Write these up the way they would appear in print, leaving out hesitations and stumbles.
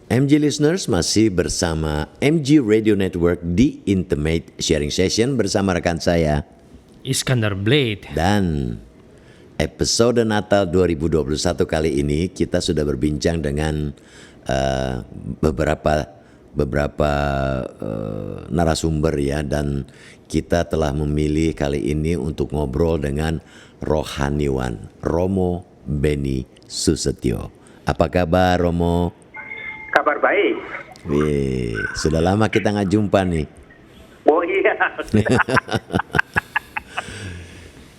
MG listeners, masih bersama MG Radio Network di Intimate Sharing Session bersama rekan saya Iskandar Blade. Dan episode Natal 2021 kali ini kita sudah berbincang dengan beberapa narasumber ya, dan kita telah memilih kali ini untuk ngobrol dengan rohaniwan Romo Beni Susetio. Apa kabar, Romo? Kabar baik. Wih, sudah lama kita nggak jumpa nih. Oh iya.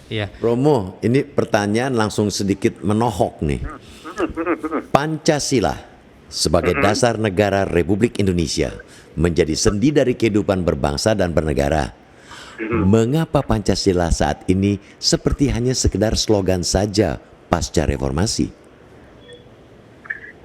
Ya. Romo, ini pertanyaan langsung sedikit menohok nih. Pancasila sebagai dasar negara Republik Indonesia menjadi sendi dari kehidupan berbangsa dan bernegara. Mengapa Pancasila saat ini seperti hanya sekedar slogan saja pasca reformasi?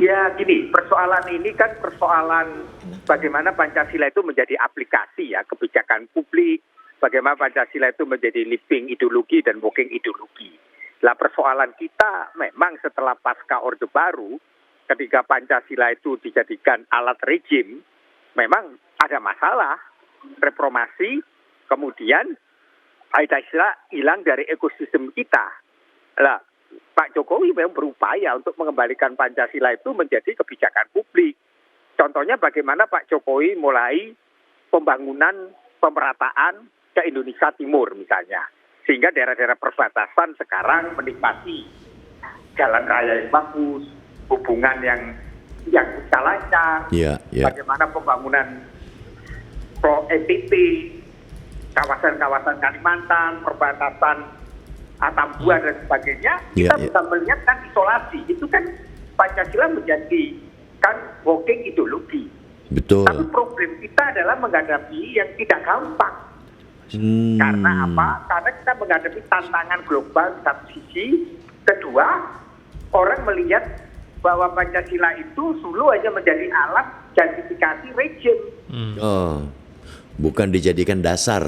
Ya gini, persoalan ini kan persoalan bagaimana Pancasila itu menjadi aplikasi ya, kebijakan publik, bagaimana Pancasila itu menjadi living ideologi dan walking ideologi. Lah persoalan kita memang setelah pasca Orde Baru, ketika Pancasila itu dijadikan alat rejim, memang ada masalah reformasi, kemudian Pancasila hilang dari ekosistem kita. Lah Pak Jokowi memang berupaya untuk mengembalikan Pancasila itu menjadi kebijakan publik. Contohnya bagaimana Pak Jokowi mulai pembangunan pemerataan ke Indonesia Timur misalnya. Sehingga daerah-daerah perbatasan sekarang menikmati jalan raya yang bagus, hubungan yang bisa lancar. Bagaimana pembangunan Pro NTT, kawasan-kawasan Kalimantan, perbatasan Atambua dan sebagainya, kita bisa melihat kan isolasi. Itu kan Pancasila menjadi kan walking ideologi. Betul. Tapi problem kita adalah menghadapi yang tidak gampang. Karena apa? Karena kita menghadapi tantangan global di satu sisi. Kedua, orang melihat bahwa Pancasila itu selalu hanya menjadi alat justifikasi rejim. Oh, bukan dijadikan dasar.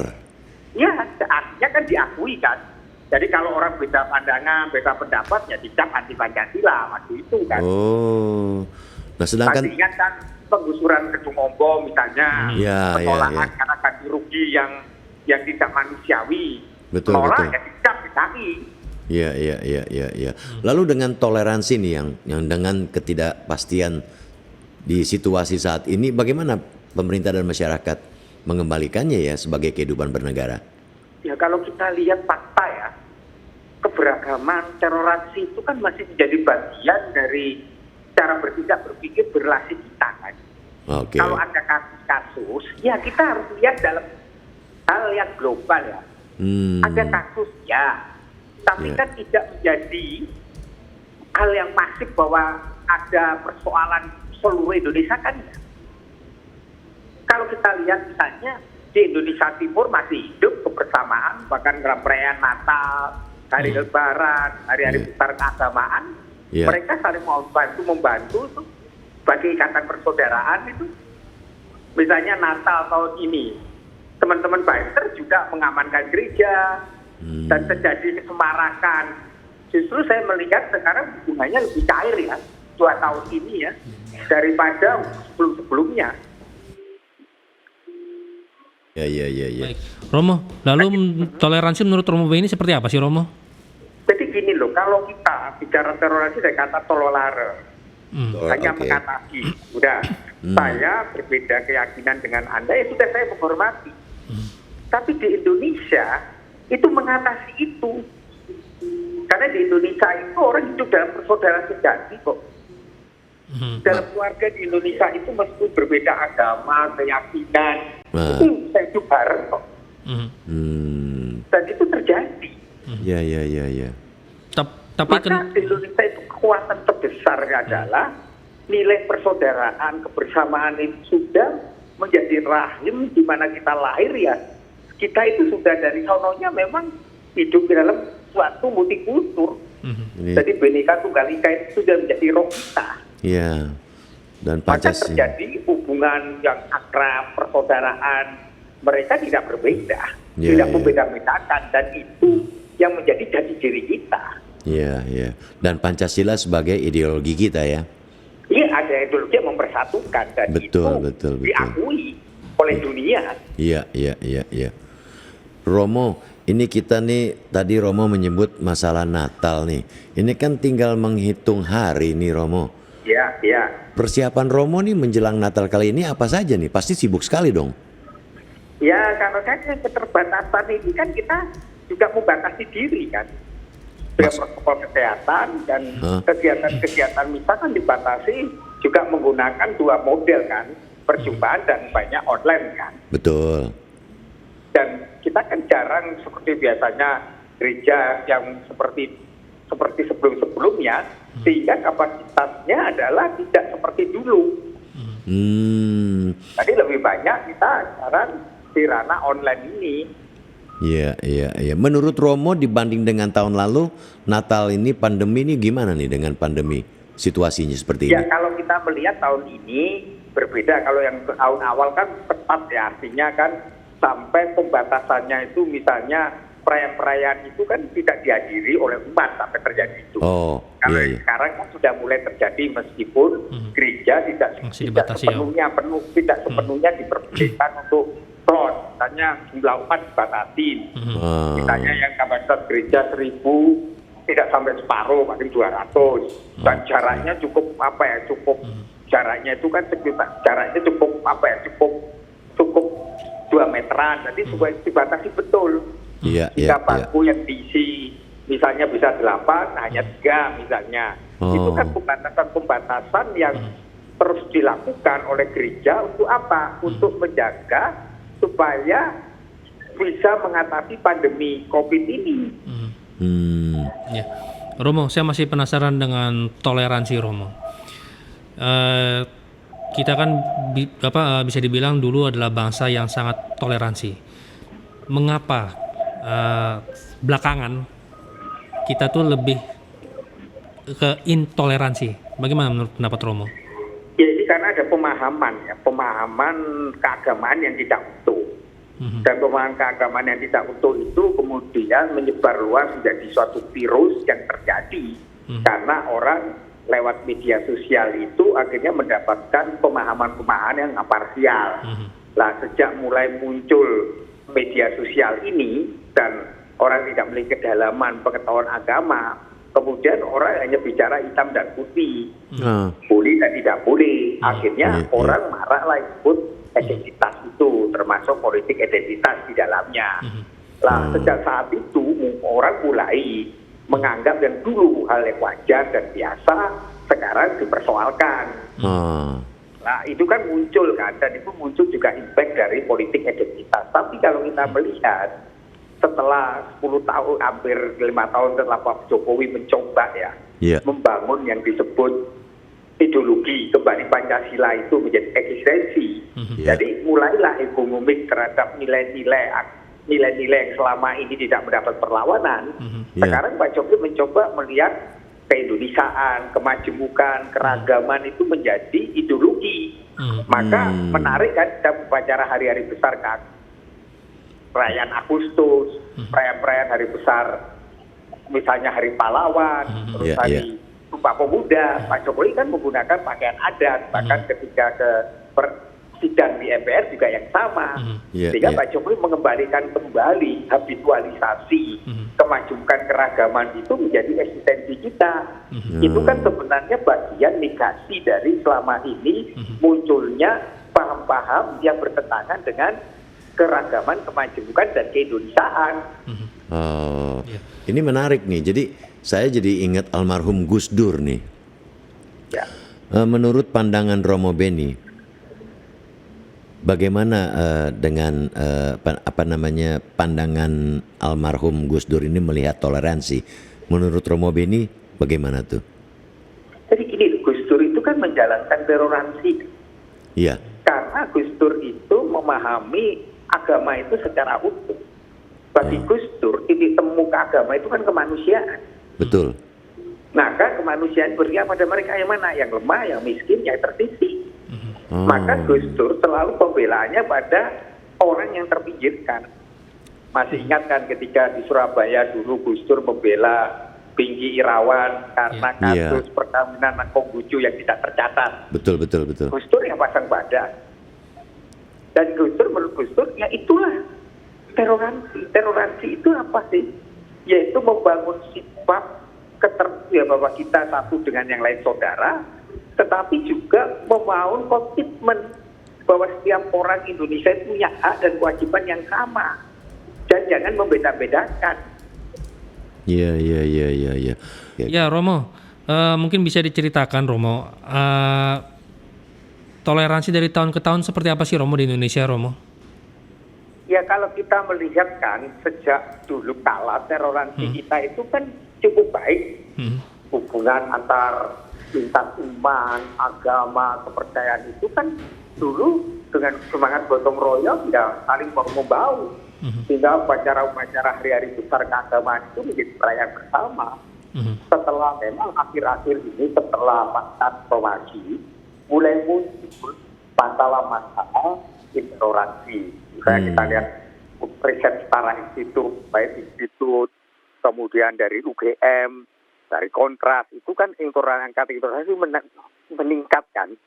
Ya, artinya kan diakui kan. Jadi kalau orang beda pandangan, beda pendapat, ya dicap anti Pancasila waktu itu kan. Oh, nah sedangkan masih ingat kan penggusuran Gedung Ombo misalnya, penolakan karena ganti rugi yang tidak manusiawi. Betul. Ya dicap dicari. Iya. Lalu dengan toleransi nih yang dengan ketidakpastian di situasi saat ini, bagaimana pemerintah dan masyarakat mengembalikannya ya sebagai kehidupan bernegara? Ya kalau kita lihat fakta ya, keberagaman toleransi itu kan masih menjadi bagian dari cara berpikir berrelasi kita kan. Okay. Kalau ada kasus-kasus, ya kita harus lihat dalam hal yang global ya. Ada kasus ya, tapi kan tidak menjadi hal yang masif bahwa ada persoalan seluruh Indonesia kan ya. Kalau kita lihat misalnya di Indonesia Timur masih hidup kebersamaan, bahkan perayaan Natal, hari Lebaran, hari-hari besar keagamaan, mereka saling membantu itu sebagai ikatan persaudaraan itu. Misalnya Natal tahun ini, teman-teman Biker juga mengamankan gereja dan terjadi kesemarakan. Justru saya melihat sekarang hubungannya lebih cair ya, 2 tahun ini ya, daripada sebelum-sebelumnya. Ya. Baik. Romo, lalu toleransi menurut Romo Beni seperti apa sih, Romo? Jadi gini loh, kalau kita bicara toleransi dari kata tololare, hanya mengatasi. Udah, saya berbeda keyakinan dengan Anda, ya sudah saya menghormati. Tapi di Indonesia itu mengatasi itu. Karena di Indonesia itu orang hidup dalam persaudaraan sejati kok. Dalam keluarga di Indonesia itu meskipun berbeda agama, keyakinan, itu bisa hidup bareng kok. Dan itu terjadi. Ya. Tapi maka di Indonesia itu kekuatan terbesarnya adalah nilai persaudaraan, kebersamaan itu sudah menjadi rahim di mana kita lahir ya. Kita itu sudah dari sononya memang hidup di dalam suatu multikultur. Jadi Bhinneka Tunggal Ika itu sudah menjadi roh kita. Iya. Dan maka Pancasila terjadi hubungan yang akrab, persaudaraan. Mereka tidak berbeda, tidak membeda-bedakan, dan itu yang menjadi jati diri kita. Iya. Dan Pancasila sebagai ideologi kita ya. Iya, ada ideologi yang mempersatukan dan Betul. diakui oleh dunia. Iya. Romo, ini kita nih tadi Romo menyebut masalah Natal nih. Ini kan tinggal menghitung hari nih Romo. Ya. Persiapan Romo nih menjelang Natal kali ini apa saja nih? Pasti sibuk sekali dong. Ya, karena kan keterbatasan ini kan kita juga membatasi diri kan. Protokol kesehatan dan kegiatan-kegiatan misalkan dibatasi juga menggunakan dua model kan, perjumpaan dan banyak online kan. Betul. Dan kita kan jarang seperti biasanya gereja yang seperti sebelum-sebelumnya, sehingga kapasitasnya adalah tidak seperti dulu. Tadi lebih banyak kita sekarang di ranah online ini. Iya. Menurut Romo dibanding dengan tahun lalu, Natal ini pandemi ini gimana nih dengan pandemi? Situasinya seperti Ya, ini. kalau kita melihat tahun ini berbeda. Kalau yang tahun awal kan ketat ya, artinya kan sampai pembatasannya itu misalnya perayaan-perayaan itu kan tidak dihadiri oleh umat sampai terjadi itu. Oh, Kalau iya. sekarang kan sudah mulai terjadi meskipun gereja tidak dibatasi, tidak sepenuhnya diperbolehkan untuk front. Misalnya jumlah umat dibatasin. Misalnya yang kapasitas gereja 1.000 tidak sampai separuh, mungkin 200. Dan jaraknya cukup jaraknya itu kan jaraknya cukup 2 meteran. Jadi dibatasi betul. Iya. Jika bangku yang diisi misalnya bisa 8, hanya 3 misalnya. Itu kan pembatasan yang terus dilakukan oleh gereja untuk apa? Untuk menjaga supaya bisa mengatasi pandemi COVID ini. Ya. Romo, saya masih penasaran dengan toleransi Romo. Kita kan bisa dibilang dulu adalah bangsa yang sangat toleransi. Mengapa belakangan kita tuh lebih ke intoleransi? Bagaimana menurut pendapat Romo? Ya, ini karena ada pemahaman keagamaan yang tidak utuh. Dan pemahaman keagamaan yang tidak utuh itu kemudian menyebar luas menjadi suatu virus yang terjadi karena orang lewat media sosial itu akhirnya mendapatkan pemahaman-pemahaman yang parsial. Lah, sejak mulai muncul media sosial ini dan orang tidak memiliki kedalaman pengetahuan agama, kemudian orang hanya bicara hitam dan putih, boleh dan tidak boleh. Akhirnya orang marahlah ikut identitas itu, termasuk politik identitas di dalamnya. Lah, sejak saat itu orang mulai menganggap yang dulu hal yang wajar dan biasa sekarang dipersoalkan. Nah, itu kan muncul kan, dan itu muncul juga impact dari politik identitas. Tapi kalau kita melihat setelah 10 tahun, hampir 5 tahun setelah Pak Jokowi mencoba membangun yang disebut ideologi kembali Pancasila itu menjadi eksistensi. Jadi mulailah ekonomik terhadap nilai-nilai yang selama ini tidak mendapat perlawanan. Sekarang Pak Jokowi mencoba melihat keindonesiaan, kemajemukan, keragaman itu menjadi ideologi. Maka menarik kan kita upacara hari-hari besar kan, perayaan Agustus, perayaan hari besar, misalnya Hari Pahlawan, terus hari Sumpah Pemuda. Pak Jokowi kan menggunakan pakaian adat, bahkan ketika ke sidang di MPR juga yang sama. Sehingga Pak Jokowi mengembalikan kembali habitualisasi kemajukan keragaman itu menjadi eksistensi kita. Itu kan sebenarnya bagian negasi dari selama ini munculnya paham-paham yang bertentangan dengan keragaman, kemajemukan dan keindonesiaan. Ini menarik nih. Jadi saya jadi ingat almarhum Gus Dur nih. Menurut pandangan Romo Beni, bagaimana dengan pandangan almarhum Gus Dur ini melihat toleransi? Menurut Romo Beni bagaimana tuh? Jadi gini, Gus Dur itu kan menjalankan toleransi. Iya. Karena Gus Dur itu memahami agama itu secara utuh. Bagi Gus Dur, titik temu agama itu kan kemanusiaan. Betul. Nah, kan kemanusiaan berpihak pada mereka yang mana? Yang lemah, yang miskin, yang tertitik. Maka Gus Dur selalu pembelaannya pada orang yang terpinggirkan. Masih ingat kan ketika di Surabaya dulu Gus Dur membela Bingki Irawan karena Iya. kasus perkawinan Konghucu yang tidak tercatat. Betul, betul, betul. Gus Dur yang pasang badan. Dan Gus Dur menurut Gus Dur, ya itulah toleransi. Toleransi itu apa sih? Yaitu membangun sifat bahwa kita satu dengan yang lain saudara, tetapi juga membangun komitmen bahwa setiap orang Indonesia itu punya hak dan kewajiban yang sama. Dan jangan membeda-bedakan. Iya, iya, iya, iya, iya. Ya Romo, mungkin bisa diceritakan Romo, toleransi dari tahun ke tahun seperti apa sih Romo di Indonesia Romo? Ya kalau kita melihat kan sejak dulu kala toleransi kita itu kan cukup baik. Hubungan antar lintas iman, agama, kepercayaan itu kan dulu dengan semangat gotong royong ya saling membaur. Sehingga upacara-upacara hari-hari besar keagamaan itu menjadi perayaan bersama. Setelah memang akhir-akhir ini setelah pasca reformasi mulai muncul masalah-masalah intoleransi. Misalnya kita lihat riset setara institut, baik institut, kemudian dari UGM, dari Kontras, itu kan intoleransi meningkatkan.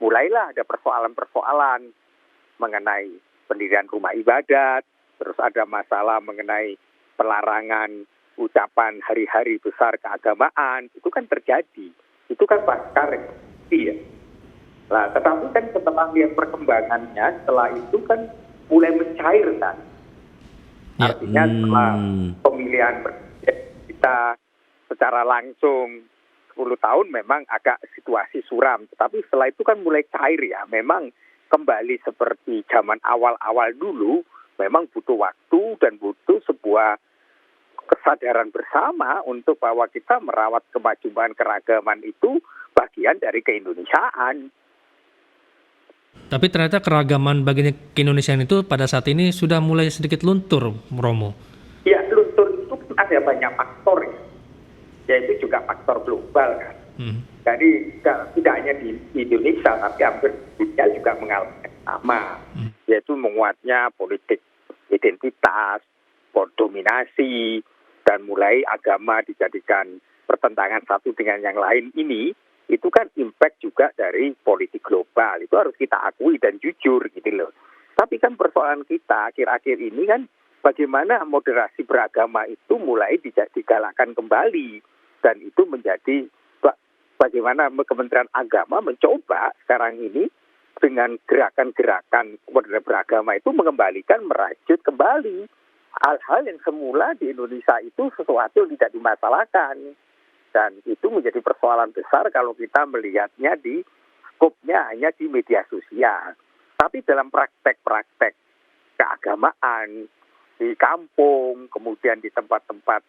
Mulailah ada persoalan-persoalan mengenai pendirian rumah ibadat, terus ada masalah mengenai pelarangan ucapan hari-hari besar keagamaan, itu kan terjadi. Itu kan pasca reformasi ya. Nah, tetapi kan setelah lihat perkembangannya, setelah itu kan mulai mencairkan. Ya. Artinya setelah pemilihan presiden kita secara langsung 10 tahun memang agak situasi suram. Tetapi setelah itu kan mulai cair ya. Memang kembali seperti zaman awal-awal dulu, memang butuh waktu dan butuh sebuah kesadaran bersama untuk bahwa kita merawat kemajuan keragaman itu bagian dari keindonesiaan. Tapi ternyata keragaman bagian keindonesiaan itu pada saat ini sudah mulai sedikit luntur Romo. Ya, luntur itu ada banyak faktor ya. Yaitu juga faktor global kan. Jadi tidak hanya di Indonesia, tapi hampir dunia juga mengalami sama. Yaitu menguatnya politik identitas, dominasi, dan mulai agama dijadikan pertentangan satu dengan yang lain ini, itu kan impact juga dari politik global. Itu harus kita akui dan jujur gitu loh. Tapi kan persoalan kita akhir-akhir ini kan bagaimana moderasi beragama itu mulai digalakkan kembali. Dan itu menjadi bagaimana Kementerian Agama mencoba sekarang ini dengan gerakan-gerakan moderasi beragama itu mengembalikan, merajut kembali hal-hal yang semula di Indonesia itu sesuatu yang tidak dimasalahkan. Dan itu menjadi persoalan besar kalau kita melihatnya di skopnya hanya di media sosial. Tapi dalam praktek-praktek keagamaan di kampung, kemudian di tempat-tempat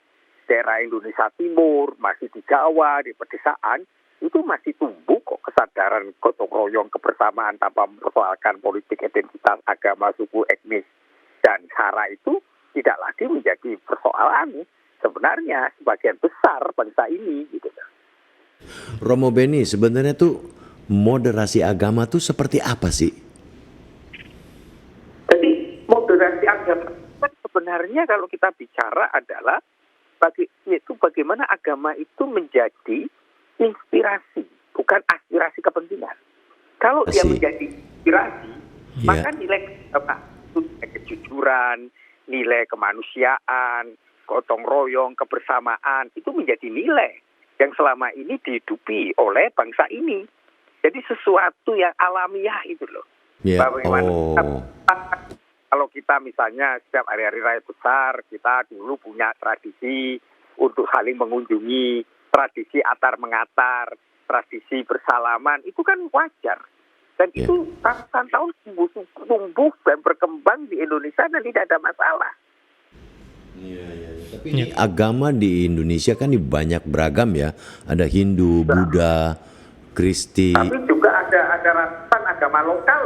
daerah Indonesia Timur, masih di Jawa, di pedesaan, itu masih tumbuh kok kesadaran gotong royong kebersamaan tanpa mempersoalkan politik identitas, agama, suku, etnis, dan sara itu tidak lagi menjadi persoalan sebenarnya sebagian besar bangsa ini gitu. Romo Beni, sebenarnya tuh moderasi agama tuh seperti apa sih? Jadi moderasi agama sebenarnya kalau kita bicara adalah yaitu bagaimana agama itu menjadi inspirasi, bukan aspirasi kepentingan. Kalau dia menjadi inspirasi, maka nilai kejujuran, nilai kemanusiaan, gotong royong, kebersamaan itu menjadi nilai yang selama ini dihidupi oleh bangsa ini. Jadi sesuatu yang alamiah itu loh. Bagaimana kalau kita misalnya setiap hari-hari raya besar, kita dulu punya tradisi untuk saling mengunjungi, tradisi antar mengatar, tradisi bersalaman, itu kan wajar. Dan itu ratusan tahun tumbuh dan berkembang di Indonesia dan tidak ada masalah. Tapi agama di Indonesia kan banyak beragam ya. Ada Hindu, Buddha, Kristi. Tapi juga ada ratusan agama lokal.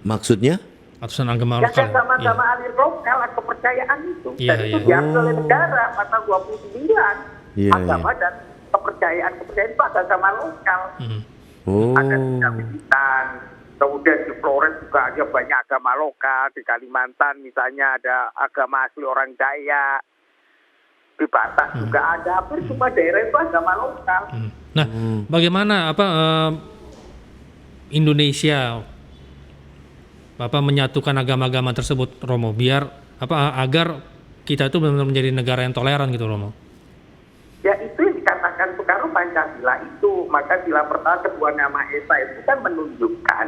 Maksudnya? Ratusan agama Ya lokal. kan sama-sama alir lokal, kepercayaan itu. Iya, Dan itu iya. diambil oleh negara, pasal 29. Agama dan kepercayaan itu ada agama lokal. Ada di Kalimantan, kemudian di Flores juga ada banyak agama lokal. Di Kalimantan misalnya ada agama asli orang Dayak. di Batak juga ada, hampir semua daerah itu agama lokal. Nah, bagaimana Indonesia menyatukan agama-agama tersebut, Romo, biar agar kita itu benar-benar menjadi negara yang toleran gitu, Romo? Ya itu yang dikatakan sekarang Pancasila itu, maka sila pertama Ketuhanan Yang Maha Esa itu kan menunjukkan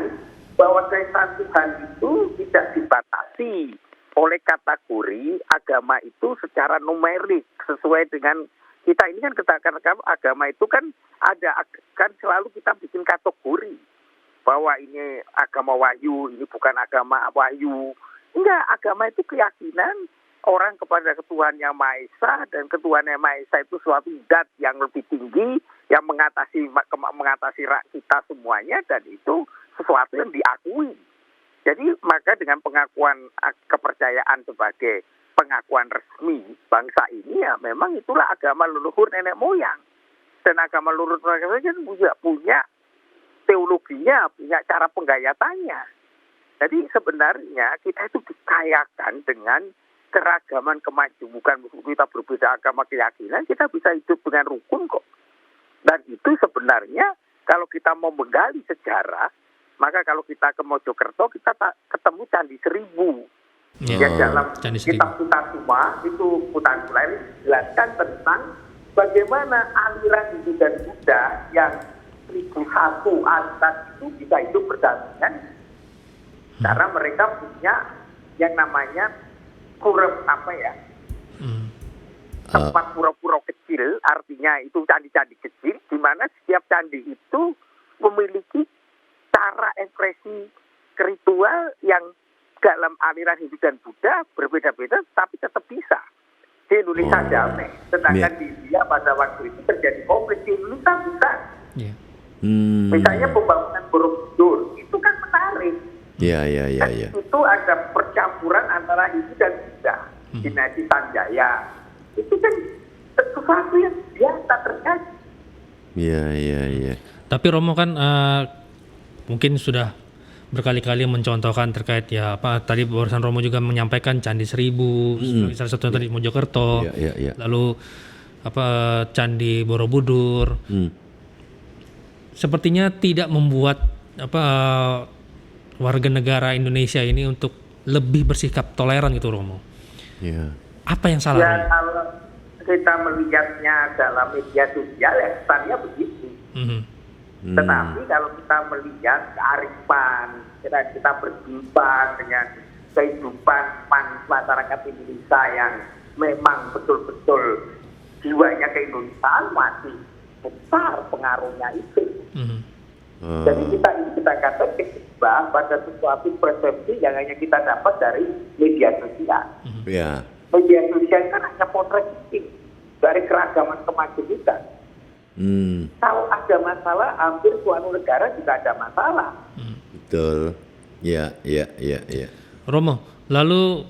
bahwa keesaan Tuhan itu tidak dibatasi oleh kategori agama itu secara numerik sesuai dengan kita ini kan katakan agama itu kan ada, kan selalu kita bikin kategori bahwa ini agama wahyu, ini bukan agama wahyu. Enggak, agama itu keyakinan orang kepada Tuhan Yang Maha Esa, dan Tuhan Yang Maha Esa itu suatu zat yang lebih tinggi yang mengatasi kita semuanya, dan itu sesuatu yang diakui. Jadi maka dengan pengakuan kepercayaan sebagai pengakuan resmi bangsa ini, ya memang itulah agama leluhur nenek moyang. Dan agama leluhur nenek moyang kan juga punya teologinya, punya cara penggayatannya. Jadi sebenarnya kita itu dikayakan dengan keragaman kemajemukan. Kita berbeda agama keyakinan, kita bisa hidup dengan rukun kok. Dan itu sebenarnya kalau kita mau menggali sejarah, maka kalau kita ke Mojokerto, kita ketemu Candi Seribu. Yang dalam kitab Kutatuma itu Kutatuma ini dijelaskan tentang bagaimana aliran Hindu dan Buddha yang 1001 atas itu bisa hidup berdampingan. Karena mereka punya yang namanya tempat pura-pura kecil, artinya itu candi-candi kecil, di mana setiap candi itu memiliki cara ekspresi ritual yang dalam aliran Hindu dan Buddha berbeda-beda, tapi tetap bisa. Di Indonesia damai, sedangkan di India pada waktu itu terjadi konflik. Di Indonesia bisa. Misalnya pembangunan Borobudur, itu kan menarik. Itu ada percampuran antara Hindu dan Buddha. Dinasti Sanjaya. Itu kan sesuatu yang biasa terjadi. Tapi Romo kan mungkin sudah berkali-kali mencontohkan terkait tadi barusan Romo juga menyampaikan Candi Seribu, salah satu tadi Mojokerto, lalu Candi Borobudur. Sepertinya tidak membuat warga negara Indonesia ini untuk lebih bersikap toleran gitu, Romo. Apa yang salah? Ya, kalau kita melihatnya dalam media sosial, ya kesannya begitu. Tetapi kalau kita melihat kearifan, kita berjumpa dengan kehidupan masyarakat Indonesia yang memang betul-betul jiwanya keindonesiaan, masih besar pengaruhnya itu. Jadi kita katakan kejebak pada sesuatu persepsi yang hanya kita dapat dari media sosial. Media sosial kan hanya potret dari keragaman kemajemukan. Kalau ada masalah, hampir suatu negara juga ada masalah. Betul. Ya. Romo, lalu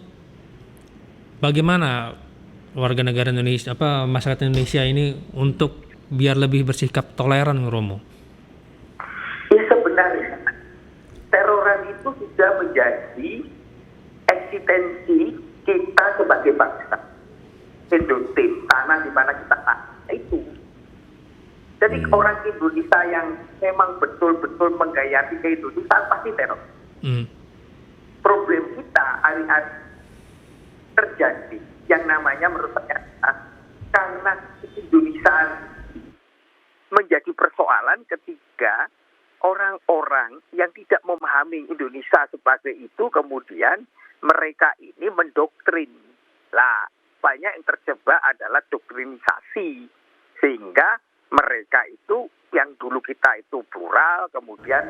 bagaimana warga negara Indonesia, masyarakat Indonesia ini untuk biar lebih bersikap toleran, Romo? Ya, sebenarnya teroran itu sudah menjadi eksistensi kita sebagai bangsa. Indonesia, tanah di mana kita itu. Jadi orang Indonesia yang memang betul-betul menggayati keindonesiaan pasti teror. Problem kita hari-hari terjadi yang namanya menurut saya karena Indonesiaan menjadi persoalan ketika orang-orang yang tidak memahami Indonesia sebagai itu kemudian mereka ini mendoktrin. Lah, banyak yang terjebak adalah doktrinisasi sehingga mereka itu yang dulu kita itu plural, kemudian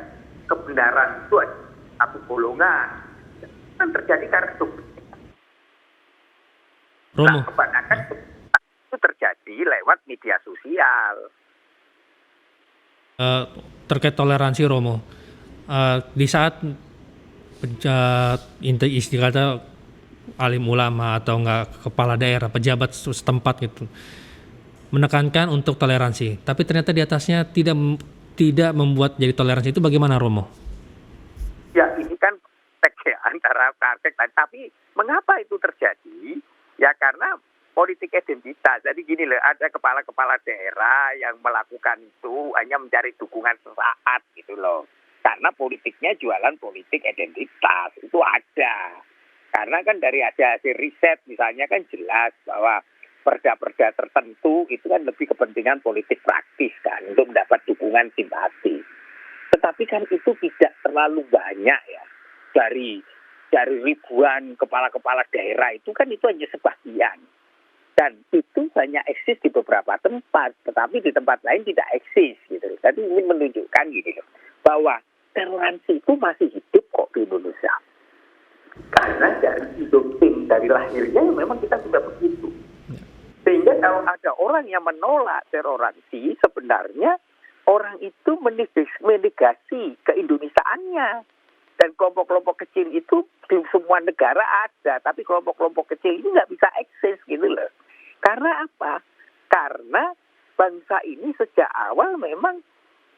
kebenaran itu satu golongan. Kan terjadi karena doktrinisasi. Nah, kebanyakan itu terjadi lewat media sosial. Terkait toleransi, Romo, di saat istilah alim ulama atau enggak kepala daerah, pejabat setempat gitu menekankan untuk toleransi, tapi ternyata di atasnya tidak membuat jadi toleransi, itu bagaimana, Romo? Ya, ini kan teks ya antara praktek, tapi mengapa itu terjadi? Ya karena politik identitas. Jadi gini loh, ada kepala-kepala daerah yang melakukan itu hanya mencari dukungan sesaat gitu loh. Karena politiknya jualan politik identitas, itu ada. Karena kan dari hasil riset misalnya kan jelas bahwa perda-perda tertentu itu kan lebih kepentingan politik praktis kan, untuk mendapat dukungan simpati. Tetapi kan itu tidak terlalu banyak ya. Dari ribuan kepala-kepala daerah itu kan itu hanya sebagian. Dan itu hanya eksis di beberapa tempat, tetapi di tempat lain tidak eksis gitu. Jadi ini menunjukkan gini loh, bahwa toleransi itu masih hidup kok di Indonesia. Karena dari lahirnya memang kita sudah begitu. Sehingga kalau ada orang yang menolak toleransi, sebenarnya orang itu menegasi keindonesiaannya. Dan kelompok-kelompok kecil itu di semua negara ada, tapi kelompok-kelompok kecil ini nggak bisa eksis gitu loh. Karena apa? Karena bangsa ini sejak awal memang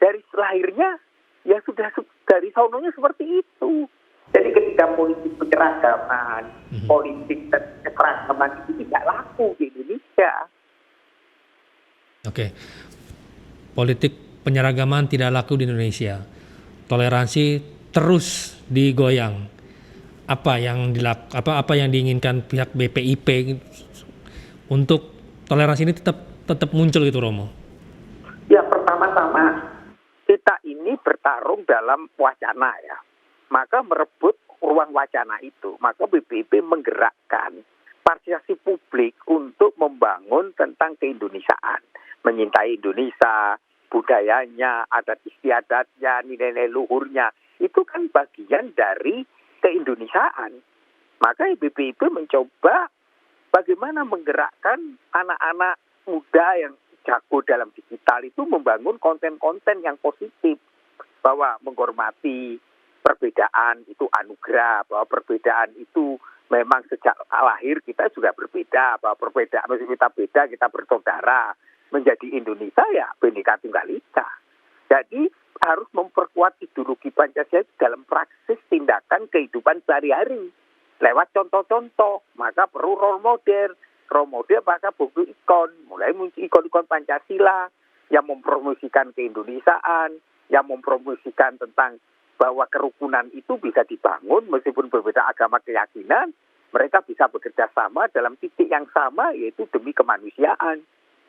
dari lahirnya ya sudah dari sononya seperti itu. Jadi ketika politik penyeragaman, politik keseragaman itu tidak laku di Indonesia. Oke. Politik penyeragaman tidak laku di Indonesia. Toleransi terus digoyang. Apa yang diinginkan pihak BPIP untuk toleransi ini tetap muncul gitu, Romo? Ya, pertama-tama kita ini bertarung dalam wacana ya. Maka merebut ruang wacana itu. Maka BPIP menggerakkan partisipasi publik untuk membangun tentang keindonesiaan. Menyintai Indonesia, budayanya, adat istiadatnya, nilai-nilai luhurnya. Itu kan bagian dari keindonesiaan. Maka BPIP mencoba bagaimana menggerakkan anak-anak muda yang jago dalam digital itu membangun konten-konten yang positif. Bahwa menghormati perbedaan itu anugerah, bahwa perbedaan itu memang sejak lahir kita juga berbeda, bahwa perbedaan meskipun kita beda, kita bersaudara. Menjadi Indonesia ya Bhinneka Tunggal Ika. Jadi harus memperkuat ideologi Pancasila dalam praksis tindakan kehidupan sehari-hari. Lewat contoh-contoh, maka perlu role model. Role model maka buku ikon, mulai muncul ikon-ikon Pancasila yang mempromosikan keindonesiaan, yang mempromosikan tentang bahwa kerukunan itu bisa dibangun meskipun berbeda agama keyakinan, mereka bisa bekerja sama dalam titik yang sama, yaitu demi kemanusiaan.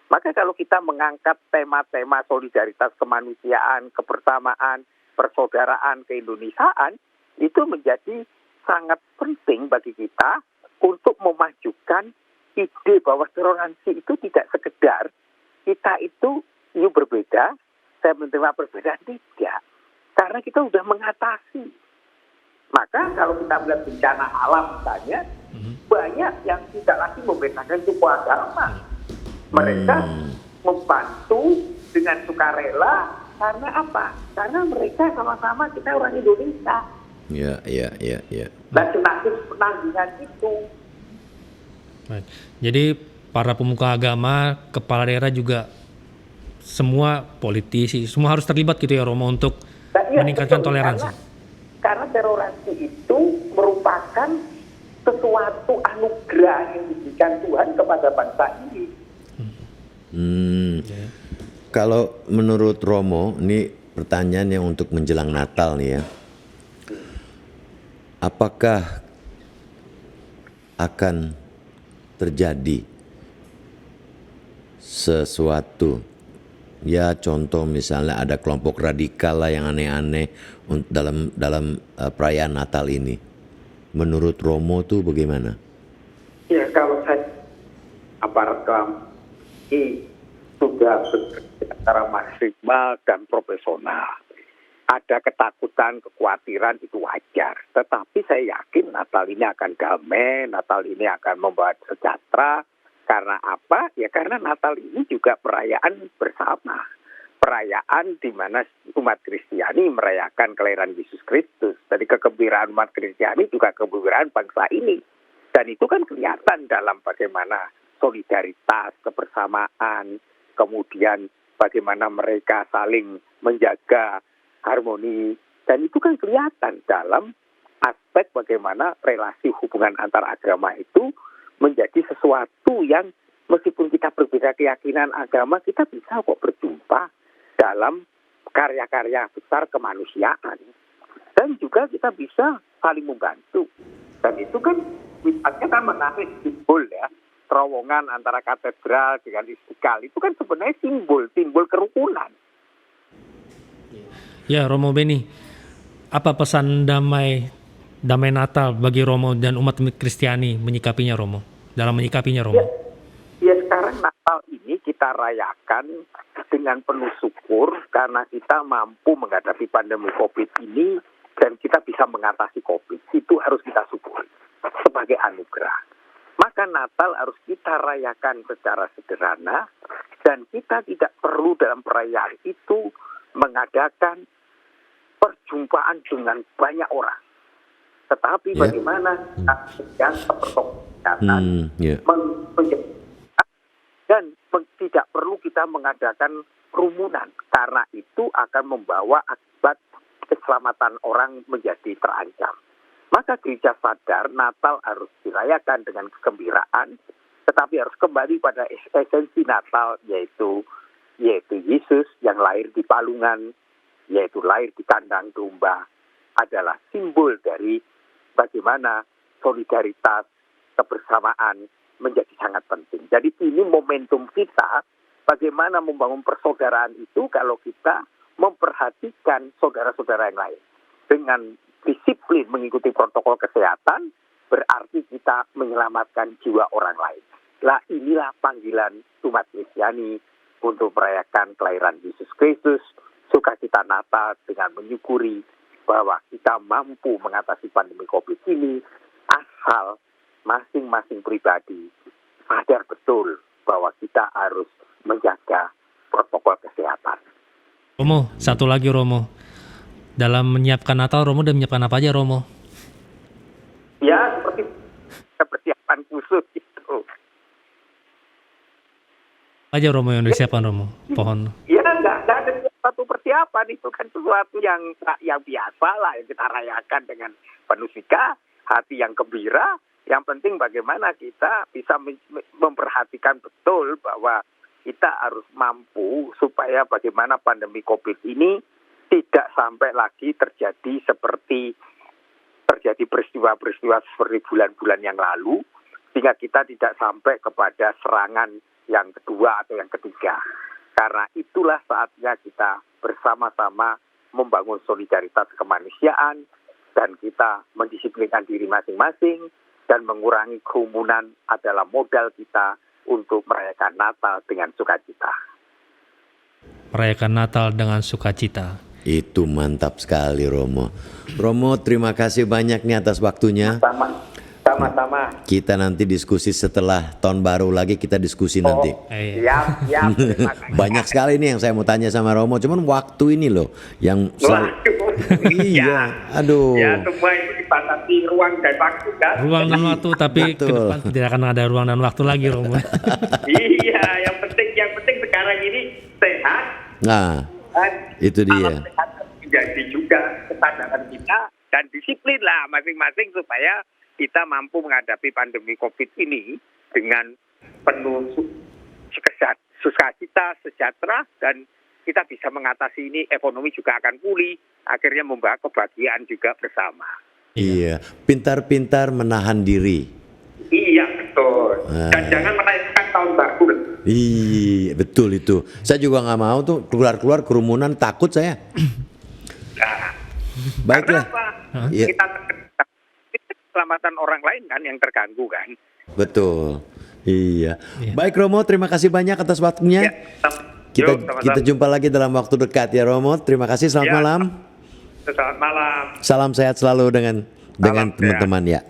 Maka kalau kita mengangkat tema-tema solidaritas kemanusiaan, kebersamaan, persaudaraan, keindonesiaan, itu menjadi sangat penting bagi kita untuk memajukan ide bahwa toleransi itu tidak sekedar kita itu berbeda, saya menerima perbedaan, tidak. Karena kita sudah mengatasi. Maka kalau kita melihat bencana alam misalnya, banyak yang tidak lagi membedakan suku agama. Mereka membantu dengan sukarela karena apa? Karena mereka sama-sama kita orang Indonesia. Ya. Dan senasib penanggungan itu. Baik. Jadi para pemuka agama, kepala daerah juga semua politisi, semua harus terlibat gitu ya Romo untuk meningkatkan toleransi. Karena toleransi itu merupakan sesuatu anugerah yang diberikan Tuhan kepada bangsa ini. Kalau menurut Romo, ini pertanyaan yang untuk menjelang Natal nih ya. Apakah akan terjadi sesuatu, ya contoh misalnya ada kelompok radikal lah yang aneh-aneh dalam perayaan Natal ini. Menurut Romo tuh bagaimana? Ya kalau saya aparat ini sudah bekerja secara maksimal dan profesional. Ada ketakutan, kekhawatiran itu wajar. Tetapi saya yakin Natal ini akan damai, Natal ini akan membawa sejahtera. Karena apa? Ya karena Natal ini juga perayaan bersama. Perayaan di mana umat Kristiani merayakan kelahiran Yesus Kristus. Jadi kegembiraan umat Kristiani juga kegembiraan bangsa ini. Dan itu kan kelihatan dalam bagaimana solidaritas, kebersamaan, kemudian bagaimana mereka saling menjaga harmoni. Dan itu kan kelihatan dalam aspek bagaimana relasi hubungan antar agama itu menjadi sesuatu yang meskipun kita berbeda keyakinan agama, kita bisa kok berjumpa dalam karya-karya besar kemanusiaan. Dan juga kita bisa saling membantu. Dan itu kan sifatnya kan menarik simbol ya. Terowongan antara katedral dengan Istiqlal itu kan sebenarnya simbol kerukunan. Ya, Romo Beni, apa pesan damai Natal bagi Romo dan umat Kristiani menyikapinya, Romo? Dalam menyikapinya, Romo? Ya sekarang Natal ini kita rayakan dengan penuh syukur karena kita mampu menghadapi pandemi COVID ini dan kita bisa mengatasi COVID. Itu harus kita syukuri sebagai anugerah. Maka Natal harus kita rayakan secara sederhana dan kita tidak perlu dalam perayaan itu mengadakan perjumpaan dengan banyak orang. Tetapi bagaimana kita menjaga protokol kesehatan dan tidak perlu kita mengadakan kerumunan karena itu akan membawa akibat keselamatan orang menjadi terancam. Maka gereja sadar Natal harus dirayakan dengan kegembiraan, tetapi harus kembali pada esensi Natal, yaitu Yesus yang lahir di palungan, yaitu lahir di kandang domba, adalah simbol dari bagaimana solidaritas, kebersamaan menjadi sangat penting. Jadi ini momentum kita, bagaimana membangun persaudaraan itu kalau kita memperhatikan saudara-saudara yang lain. Dengan disiplin mengikuti protokol kesehatan, berarti kita menyelamatkan jiwa orang lain. Lah inilah panggilan umat Kristiani untuk merayakan kelahiran Yesus Kristus, sukacita Natal dengan menyukuri bahwa kita mampu mengatasi pandemi COVID ini asal masing-masing pribadi sadar betul bahwa kita harus menjaga protokol kesehatan. Romo, satu lagi Romo. Dalam menyiapkan Natal, Romo udah menyiapkan apa aja, Romo? Ya, seperti persiapan khusus itu. Apa aja Romo yang disiapkan, Romo? Pohon. Ya, nggak ada satu persiapan, itu kan sesuatu yang biasa lah, yang kita rayakan dengan penuh sika, hati yang gembira. Yang penting bagaimana kita bisa memperhatikan betul bahwa kita harus mampu supaya bagaimana pandemi COVID ini tidak sampai lagi terjadi peristiwa-peristiwa seperti bulan-bulan yang lalu, sehingga kita tidak sampai kepada serangan yang kedua atau yang ketiga. Karena itulah saatnya kita bersama-sama membangun solidaritas kemanusiaan dan kita mendisiplinkan diri masing-masing dan mengurangi kerumunan adalah modal kita untuk merayakan Natal dengan sukacita. Merayakan Natal dengan sukacita. Itu mantap sekali, Romo. Romo, terima kasih banyak nih atas waktunya. Sama-sama. Kita nanti diskusi setelah tahun baru lagi, kita diskusi nanti. Siap. Banyak sekali nih yang saya mau tanya sama Romo, cuman waktu ini loh yang iya, aduh. Ya, semua itu dibatasi ruang dan waktu kan. Ruang dan waktu, tapi ke depan tidak akan ada ruang dan waktu lagi, Romo. Iya, yang penting sekarang ini sehat. Nah, itu dia. Sehat menjadi juga kesadaran kita dan disiplin lah masing-masing supaya kita mampu menghadapi pandemi COVID ini dengan penuh sukacita, sejahtera, dan kita bisa mengatasi ini, ekonomi juga akan pulih, akhirnya membawa kebahagiaan juga bersama. Iya, pintar-pintar menahan diri. Iya, betul. Dan jangan merayakan tahun baru. Iya, betul itu. Saya juga nggak mau tuh keluar kerumunan, takut saya. Nah, baiklah. Karena apa? Kita keselamatan orang lain kan yang terganggu kan. Betul. Iya. Baik Romo, terima kasih banyak atas waktunya. Kita jumpa lagi dalam waktu dekat ya Romo. Terima kasih. Selamat malam. Selamat malam. Salam sehat selalu dengan teman-teman ya.